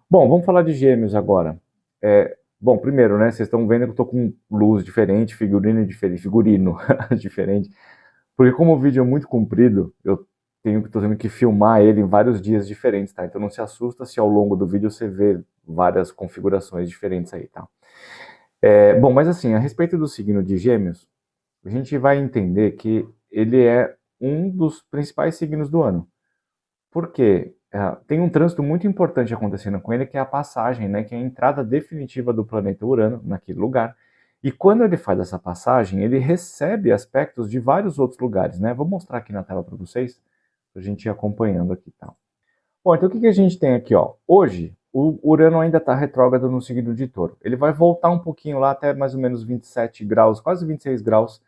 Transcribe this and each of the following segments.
Bom, vamos falar de Gêmeos agora. Bom, primeiro, né? Vocês estão vendo que eu tô com luz diferente, figurino diferente. Porque como o vídeo é muito comprido, tô tendo que filmar ele em vários dias diferentes, tá? Então não se assusta se ao longo do vídeo você vê várias configurações diferentes aí, tá? Bom, mas assim, a respeito do signo de Gêmeos, a gente vai entender que ele é um dos principais signos do ano. Porque tem um trânsito muito importante acontecendo com ele, que é a passagem, né, que é a entrada definitiva do planeta Urano naquele lugar. E quando ele faz essa passagem, ele recebe aspectos de vários outros lugares, né? Vou mostrar aqui na tela para vocês, para a gente ir acompanhando aqui, tá? Bom, então o que a gente tem aqui, ó? Hoje, o Urano ainda está retrógrado no signo de Touro. Ele vai voltar um pouquinho lá até mais ou menos 27 graus, quase 26 graus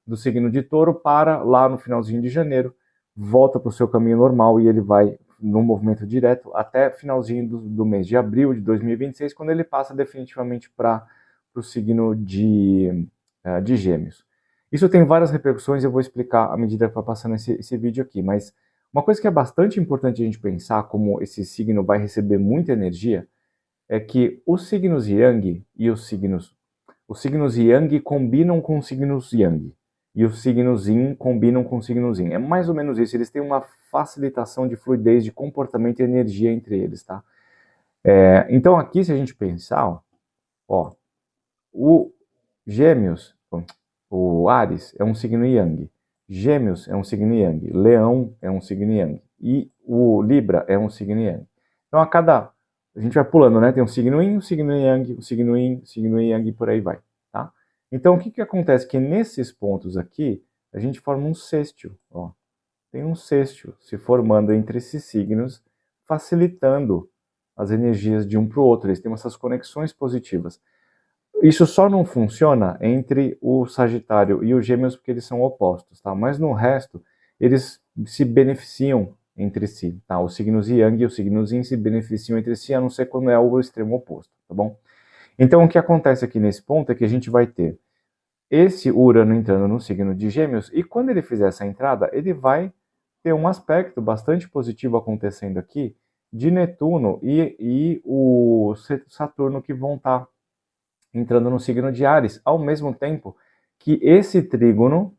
do signo de Touro, para lá no finalzinho de janeiro, volta para o seu caminho normal e ele vai no movimento direto até finalzinho do mês de abril de 2026, quando ele passa definitivamente para o signo de Gêmeos. Isso tem várias repercussões, eu vou explicar à medida que vai passando esse vídeo aqui, mas uma coisa que é bastante importante a gente pensar, como esse signo vai receber muita energia, é que os signos Yang combinam com os signos Yang e os signos Yin combinam com os signos Yin. É mais ou menos isso. Eles têm uma facilitação de fluidez de comportamento e energia entre eles, tá? Então aqui, se a gente pensar, ó, o Gêmeos, o Áries é um signo Yang, Gêmeos é um signo Yang, Leão é um signo Yang e o Libra é um signo Yang. Então a gente vai pulando, né? Tem um signo Yin, um signo Yang, um signo Yin, um signo Yang e por aí vai, tá? Então o que acontece? Que nesses pontos aqui a gente forma um sextil, ó. Tem um sextil se formando entre esses signos, facilitando as energias de um para o outro. Eles têm essas conexões positivas. Isso só não funciona entre o Sagitário e o Gêmeos porque eles são opostos, tá? Mas no resto, eles se beneficiam entre si, tá? Os signos Yang e os signos Yin se beneficiam entre si, a não ser quando é o extremo oposto, tá bom? Então, o que acontece aqui nesse ponto é que a gente vai ter esse Urano entrando no signo de Gêmeos, e quando ele fizer essa entrada, ele vai ter um aspecto bastante positivo acontecendo aqui de Netuno e o Saturno que vão estar entrando no signo de Áries, ao mesmo tempo que esse trígono,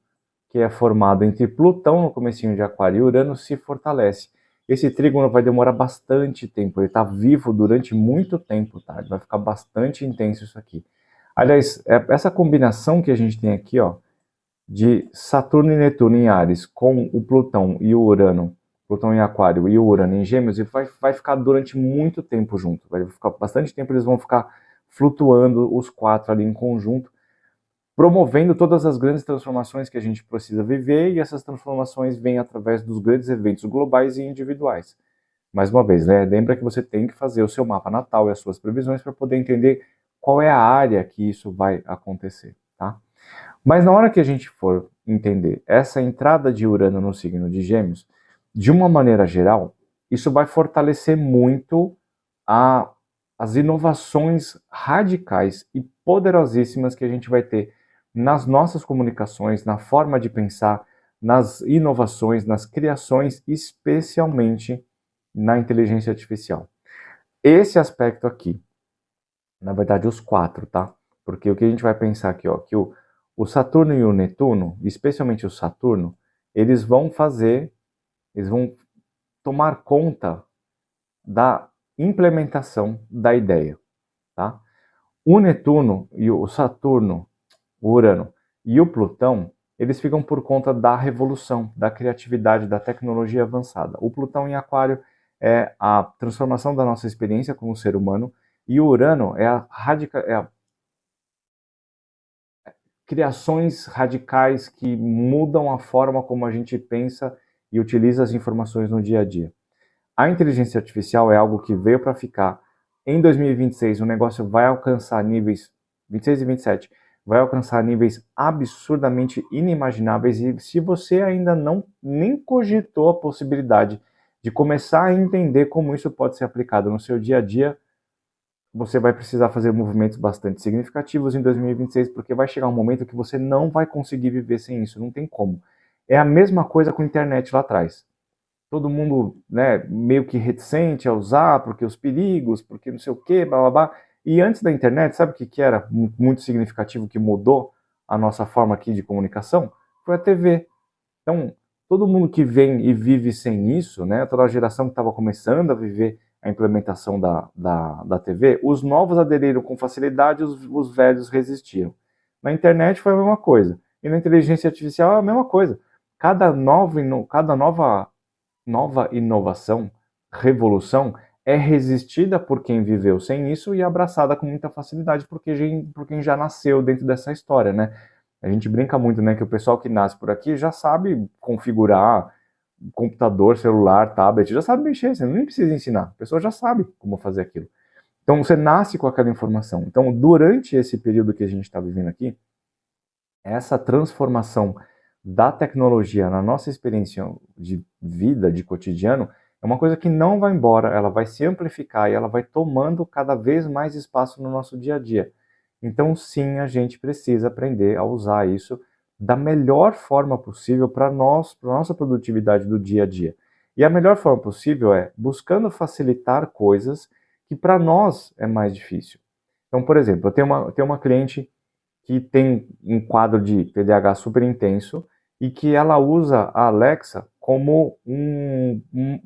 que é formado entre Plutão no comecinho de Aquário e Urano, se fortalece. Esse trígono vai demorar bastante tempo, ele está vivo durante muito tempo, tá? Vai ficar bastante intenso isso aqui. Aliás, essa combinação que a gente tem aqui, ó, de Saturno e Netuno em Áries com o Plutão e o Urano, Plutão em Aquário e o Urano em Gêmeos, e vai ficar durante muito tempo junto. Vai ficar bastante tempo, eles vão ficar flutuando os quatro ali em conjunto, promovendo todas as grandes transformações que a gente precisa viver, e essas transformações vêm através dos grandes eventos globais e individuais. Mais uma vez, né? Lembra que você tem que fazer o seu mapa natal e as suas previsões para poder entender qual é a área que isso vai acontecer, tá? Mas na hora que a gente for entender essa entrada de Urano no signo de Gêmeos, de uma maneira geral, isso vai fortalecer muito a, as inovações radicais e poderosíssimas que a gente vai ter nas nossas comunicações, na forma de pensar, nas inovações, nas criações, especialmente na inteligência artificial. Esse aspecto aqui, na verdade, os quatro, tá? Porque o que a gente vai pensar aqui, ó, que o Saturno e o Netuno, especialmente o Saturno, eles vão tomar conta da implementação da ideia, tá? O Netuno e o Saturno, o Urano e o Plutão, eles ficam por conta da revolução, da criatividade, da tecnologia avançada. O Plutão em Aquário é a transformação da nossa experiência como ser humano, e o Urano é a criações radicais que mudam a forma como a gente pensa e utiliza as informações no dia a dia. A inteligência artificial é algo que veio para ficar. Em 2026, o negócio vai alcançar níveis, 26 e 27, vai alcançar níveis absurdamente inimagináveis. E se você ainda não nem cogitou a possibilidade de começar a entender como isso pode ser aplicado no seu dia a dia, você vai precisar fazer movimentos bastante significativos em 2026, porque vai chegar um momento que você não vai conseguir viver sem isso, não tem como. É a mesma coisa com a internet lá atrás. todo mundo, né, meio que reticente a usar, porque os perigos, porque não sei o quê, blá blá blá. E antes da internet, sabe o que era muito significativo que mudou a nossa forma aqui de comunicação? Foi a TV. Então, todo mundo que vem e vive sem isso, né, toda a geração que estava começando a viver a implementação da TV, os novos aderiram com facilidade, os velhos resistiram. Na internet foi a mesma coisa. E na inteligência artificial é a mesma coisa. Cada nova inovação, revolução, é resistida por quem viveu sem isso e abraçada com muita facilidade por quem já nasceu dentro dessa história, né? A gente brinca muito, né, que o pessoal que nasce por aqui já sabe configurar computador, celular, tablet, já sabe mexer, você nem precisa ensinar, a pessoa já sabe como fazer aquilo. Então você nasce com aquela informação. Então, durante esse período que a gente está vivendo aqui, essa transformação da tecnologia na nossa experiência de vida, de cotidiano, é uma coisa que não vai embora, ela vai se amplificar e ela vai tomando cada vez mais espaço no nosso dia a dia. Então, sim, a gente precisa aprender a usar isso da melhor forma possível para nós, para a nossa produtividade do dia a dia. E a melhor forma possível é buscando facilitar coisas que para nós é mais difícil. Então, por exemplo, eu tenho uma cliente que tem um quadro de TDAH super intenso e que ela usa a Alexa como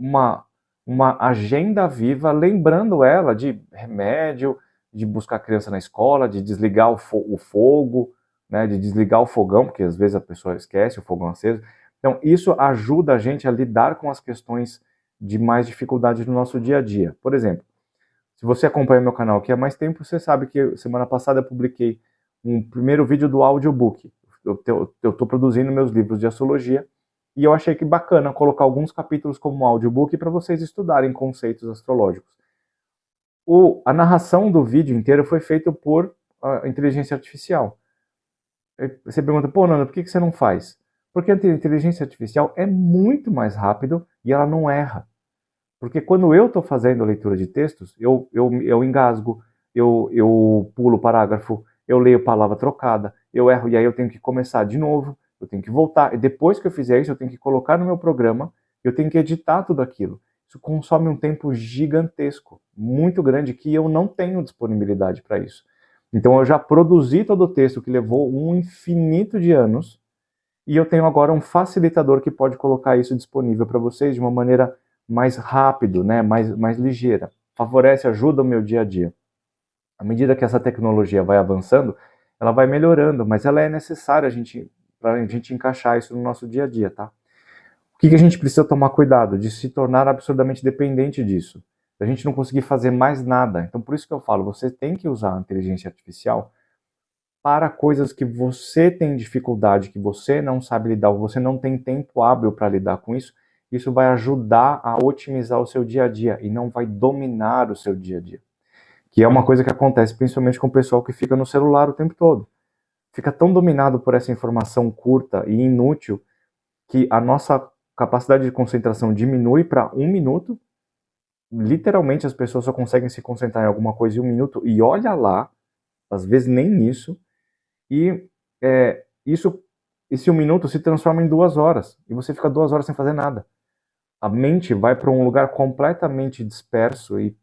uma agenda viva, lembrando ela de remédio, de buscar a criança na escola, de desligar o fogo, né, de desligar o fogão, porque às vezes a pessoa esquece o fogão aceso. Então, isso ajuda a gente a lidar com as questões de mais dificuldade no nosso dia a dia. Por exemplo, se você acompanha meu canal aqui há mais tempo, você sabe que semana passada eu publiquei um primeiro vídeo do audiobook. Eu estou produzindo meus livros de astrologia e eu achei que bacana colocar alguns capítulos como audiobook para vocês estudarem conceitos astrológicos. A narração do vídeo inteiro foi feita por inteligência artificial. Você pergunta, pô, Nando, por que você não faz? Porque a inteligência artificial é muito mais rápido e ela não erra. Porque quando eu estou fazendo a leitura de textos, eu engasgo, eu pulo parágrafo, eu leio palavra trocada, eu erro e aí eu tenho que começar de novo, eu tenho que voltar. E depois que eu fizer isso, eu tenho que colocar no meu programa, eu tenho que editar tudo aquilo. Isso consome um tempo gigantesco, muito grande, que eu não tenho disponibilidade para isso. Então eu já produzi todo o texto que levou um infinito de anos e eu tenho agora um facilitador que pode colocar isso disponível para vocês de uma maneira mais rápido, né, mais ligeira. Favorece, ajuda o meu dia a dia. À medida que essa tecnologia vai avançando, ela vai melhorando, mas ela é necessária para a gente encaixar isso no nosso dia a dia, tá? O que a gente precisa tomar cuidado? De se tornar absurdamente dependente disso. A gente não conseguir fazer mais nada. Então, por isso que eu falo, você tem que usar a inteligência artificial para coisas que você tem dificuldade, que você não sabe lidar, ou você não tem tempo hábil para lidar com isso. Isso vai ajudar a otimizar o seu dia a dia e não vai dominar o seu dia a dia. Que é uma coisa que acontece principalmente com o pessoal que fica no celular o tempo todo. Fica tão dominado por essa informação curta e inútil que a nossa capacidade de concentração diminui para 1 minuto. Literalmente as pessoas só conseguem se concentrar em alguma coisa em 1 minuto e olha lá, às vezes nem isso. E esse 1 minuto se transforma em 2 horas e você fica 2 horas sem fazer nada. A mente vai para um lugar completamente disperso e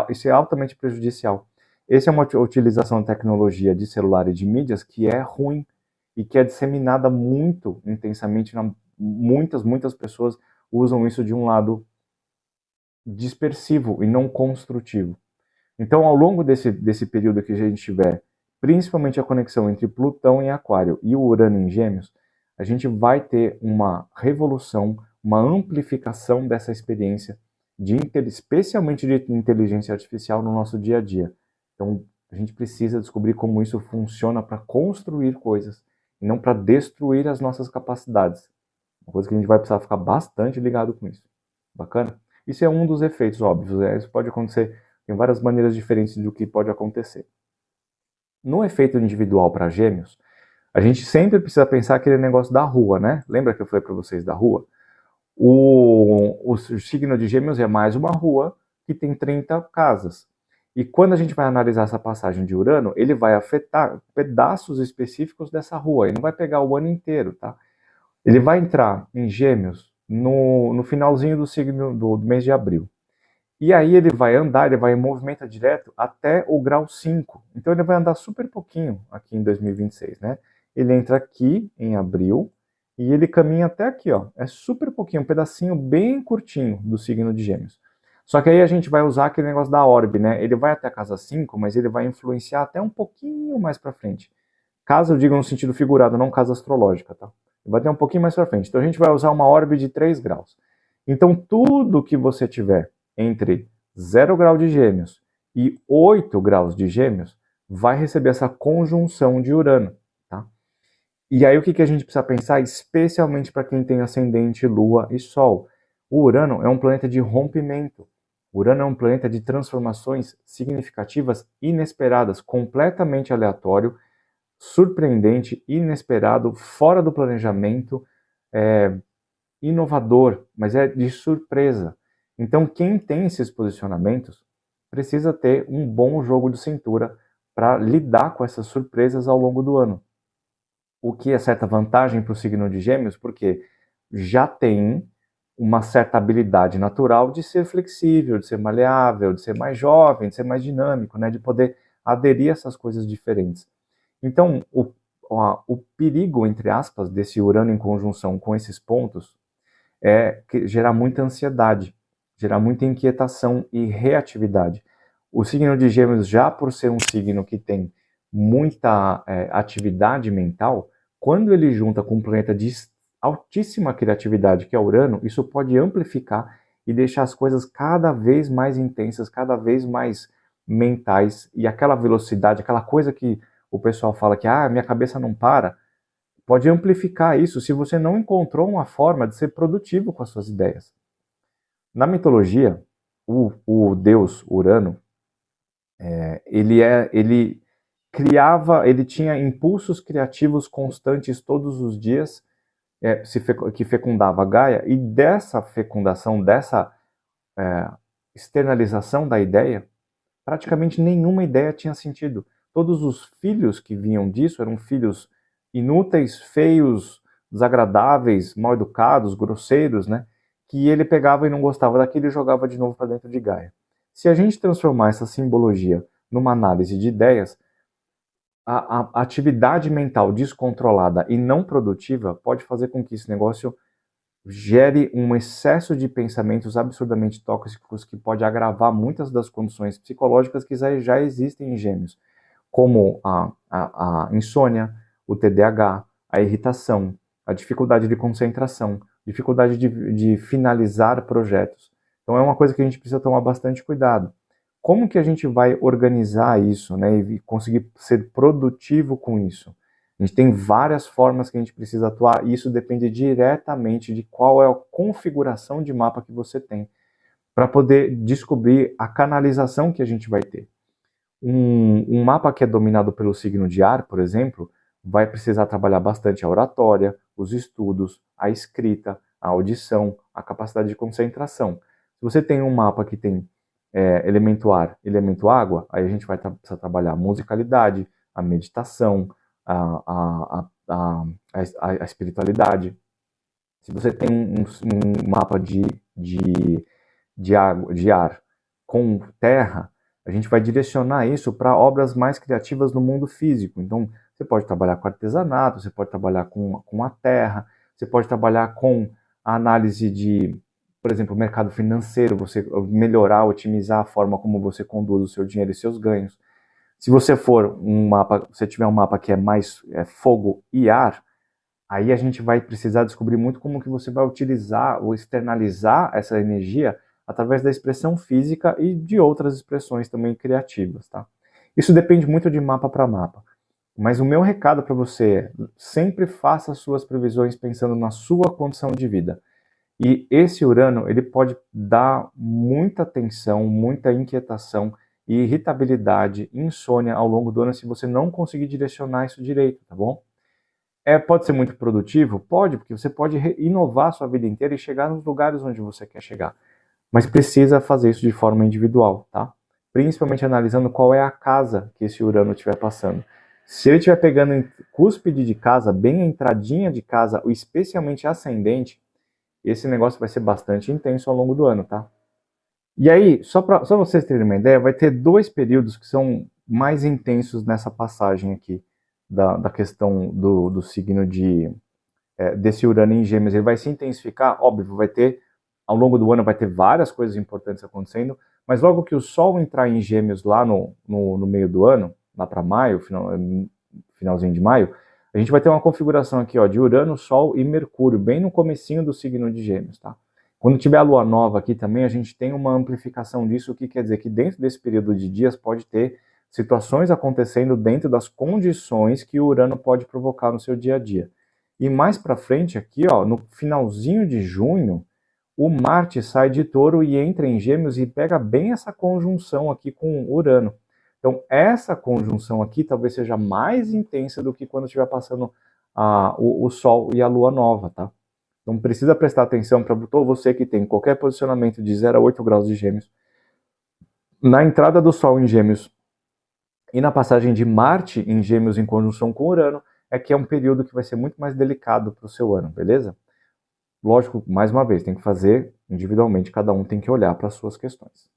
isso é altamente prejudicial. Essa é uma utilização da tecnologia de celular e de mídias que é ruim e que é disseminada muito intensamente. Muitas pessoas usam isso de um lado dispersivo e não construtivo. Então, ao longo desse período que a gente tiver, principalmente a conexão entre Plutão em Aquário e o Urano em Gêmeos, a gente vai ter uma revolução, uma amplificação dessa experiência, especialmente de inteligência artificial no nosso dia a dia. Então, a gente precisa descobrir como isso funciona para construir coisas e não para destruir as nossas capacidades. Uma coisa que a gente vai precisar ficar bastante ligado com isso. Bacana? Isso é um dos efeitos óbvios. Isso pode acontecer, tem várias maneiras diferentes do que pode acontecer. No efeito individual para Gêmeos, a gente sempre precisa pensar aquele negócio da rua, né? Lembra que eu falei para vocês da rua? O signo de Gêmeos é mais uma rua que tem 30 casas. E quando a gente vai analisar essa passagem de Urano, ele vai afetar pedaços específicos dessa rua. Ele não vai pegar o ano inteiro, tá? Ele vai entrar em Gêmeos no finalzinho do signo do mês de abril. E aí ele vai andar, ele vai em movimento direto até o grau 5. Então ele vai andar super pouquinho aqui em 2026, né? Ele entra aqui em abril e ele caminha até aqui, ó. É super pouquinho, um pedacinho bem curtinho do signo de Gêmeos. Só que aí a gente vai usar aquele negócio da orbe, né? Ele vai até a casa 5, mas ele vai influenciar até um pouquinho mais para frente. Casa, eu digo no sentido figurado, não casa astrológica, tá? Vai ter um pouquinho mais para frente. Então a gente vai usar uma orbe de 3 graus. Então tudo que você tiver entre 0 grau de Gêmeos e 8 graus de Gêmeos vai receber essa conjunção de Urano, tá? E aí o que a gente precisa pensar, especialmente para quem tem ascendente, Lua e Sol? O Urano é um planeta de rompimento. O Urano é um planeta de transformações significativas, inesperadas, completamente aleatório, surpreendente, inesperado, fora do planejamento, inovador, mas é de surpresa. Então, quem tem esses posicionamentos precisa ter um bom jogo de cintura para lidar com essas surpresas ao longo do ano. O que é certa vantagem para o signo de Gêmeos, porque já tem uma certa habilidade natural de ser flexível, de ser maleável, de ser mais jovem, de ser mais dinâmico, né? De poder aderir a essas coisas diferentes. Então, o perigo, entre aspas, desse Urano em conjunção com esses pontos é gerar muita ansiedade, gerar muita inquietação e reatividade. O signo de Gêmeos, já por ser um signo que tem muita atividade mental, quando ele junta com um planeta de altíssima criatividade, que é Urano, isso pode amplificar e deixar as coisas cada vez mais intensas, cada vez mais mentais, e aquela velocidade, aquela coisa que o pessoal fala que minha cabeça não para, pode amplificar isso se você não encontrou uma forma de ser produtivo com as suas ideias. Na mitologia, o deus Urano, ele criava, ele tinha impulsos criativos constantes todos os dias, que fecundava Gaia, e dessa fecundação, dessa externalização da ideia, praticamente nenhuma ideia tinha sentido. Todos os filhos que vinham disso eram filhos inúteis, feios, desagradáveis, mal educados, grosseiros, né? Que ele pegava e não gostava daquilo e jogava de novo para dentro de Gaia. Se a gente transformar essa simbologia numa análise de ideias, a atividade mental descontrolada e não produtiva pode fazer com que esse negócio gere um excesso de pensamentos absurdamente tóxicos que pode agravar muitas das condições psicológicas que já existem em Gêmeos, como a insônia, o TDAH, a irritação, a dificuldade de concentração, dificuldade de finalizar projetos. Então é uma coisa que a gente precisa tomar bastante cuidado. Como que a gente vai organizar isso, né, e conseguir ser produtivo com isso? A gente tem várias formas que a gente precisa atuar e isso depende diretamente de qual é a configuração de mapa que você tem, para poder descobrir a canalização que a gente vai ter. Um mapa que é dominado pelo signo de ar, por exemplo, vai precisar trabalhar bastante a oratória, os estudos, a escrita, a audição, a capacidade de concentração. Se você tem um mapa que tem elemento ar, elemento água, aí a gente vai precisar trabalhar a musicalidade, a meditação, a espiritualidade. Se você tem um mapa água, de ar com terra, a gente vai direcionar isso para obras mais criativas no mundo físico. Então, você pode trabalhar com artesanato, você pode trabalhar com a terra, você pode trabalhar com a análise de, por exemplo, o mercado financeiro, você melhorar, otimizar a forma como você conduz o seu dinheiro e seus ganhos. Se você tiver um mapa que é mais fogo e ar, aí a gente vai precisar descobrir muito como que você vai utilizar ou externalizar essa energia através da expressão física e de outras expressões também criativas, tá? Isso depende muito de mapa para mapa. Mas o meu recado para você é: sempre faça as suas previsões pensando na sua condição de vida. E esse Urano, ele pode dar muita tensão, muita inquietação e irritabilidade, insônia ao longo do ano se você não conseguir direcionar isso direito, tá bom? Pode ser muito produtivo? Pode, porque você pode inovar a sua vida inteira e chegar nos lugares onde você quer chegar. Mas precisa fazer isso de forma individual, tá? Principalmente analisando qual é a casa que esse Urano estiver passando. Se ele estiver pegando em cúspide de casa, bem a entradinha de casa, ou especialmente ascendente, esse negócio vai ser bastante intenso ao longo do ano, tá? E aí, só vocês terem uma ideia, vai ter 2 períodos que são mais intensos nessa passagem aqui da questão do signo desse Urano em Gêmeos. Ele vai se intensificar, óbvio, vai ter, ao longo do ano vai ter várias coisas importantes acontecendo, mas logo que o Sol entrar em Gêmeos lá no meio do ano, lá para maio, finalzinho de maio, a gente vai ter uma configuração aqui, ó, de Urano, Sol e Mercúrio, bem no comecinho do signo de Gêmeos, tá? Quando tiver a lua nova aqui também, a gente tem uma amplificação disso, o que quer dizer que dentro desse período de dias pode ter situações acontecendo dentro das condições que o Urano pode provocar no seu dia a dia. E mais para frente aqui, ó, no finalzinho de junho, o Marte sai de Touro e entra em Gêmeos e pega bem essa conjunção aqui com Urano. Então, essa conjunção aqui talvez seja mais intensa do que quando estiver passando o Sol e a Lua nova, tá? Então precisa prestar atenção para você que tem qualquer posicionamento de 0 a 8 graus de Gêmeos. Na entrada do Sol em Gêmeos e na passagem de Marte em Gêmeos em conjunção com Urano, é que é um período que vai ser muito mais delicado para o seu ano, beleza? Lógico, mais uma vez, tem que fazer individualmente, cada um tem que olhar para as suas questões.